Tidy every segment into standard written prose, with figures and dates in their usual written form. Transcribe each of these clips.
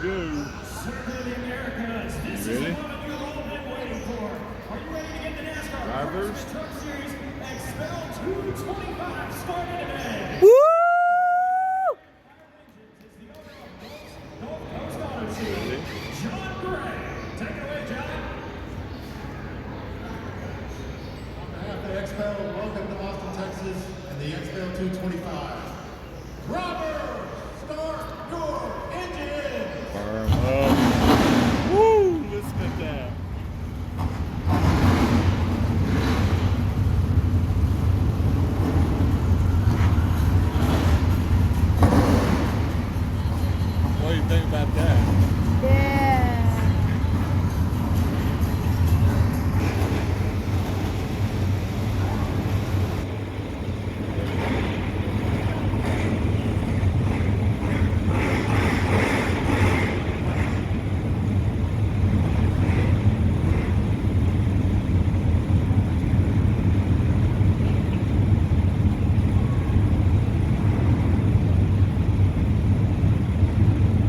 go. You ready? Drivers. Woo! XPEL, welcome to Austin, Texas, and the XPEL 225. Robert, start your engine! Firm up. Woo! Listen at that. What do you think about that? Yeah.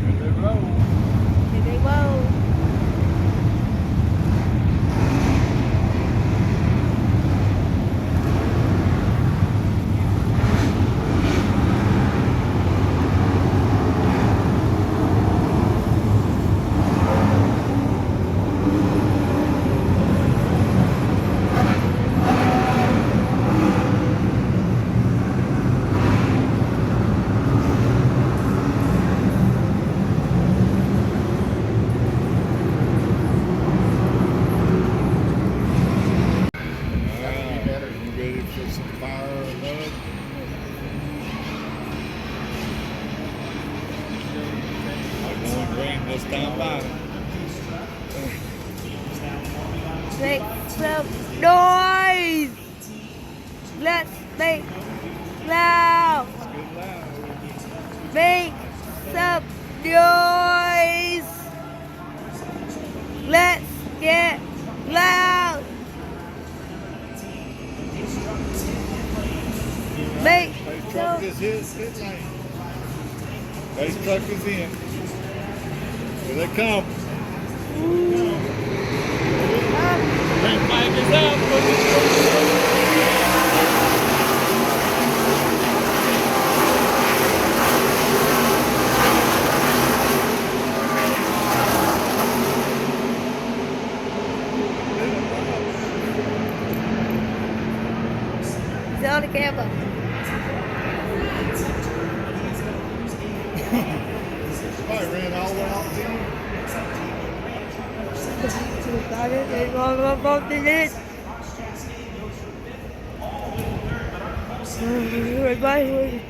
Here they go. You ready for some fire up? I'm going green this time by. Make some noise. Let's make loud. Good loud. Make some noise. Let's get loud. Make Base truck some. is his pit lane. Base truck is in. Here they come. Green flag is out. It's on the camera. I ran all the way off the end. Everybody.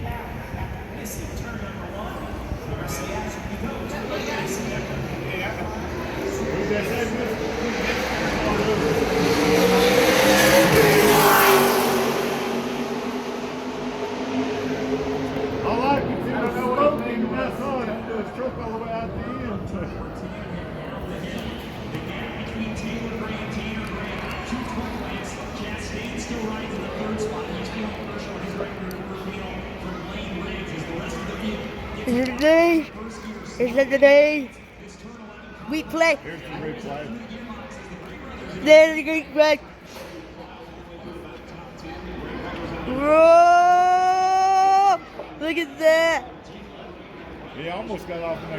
I like it. See, I know what I'm mess on it. It's truck all the way out the end. Is it the day? Is it the day? We play. Here's the red flag. There's the Greek flag. Whoa! Look at that. He almost got off in there.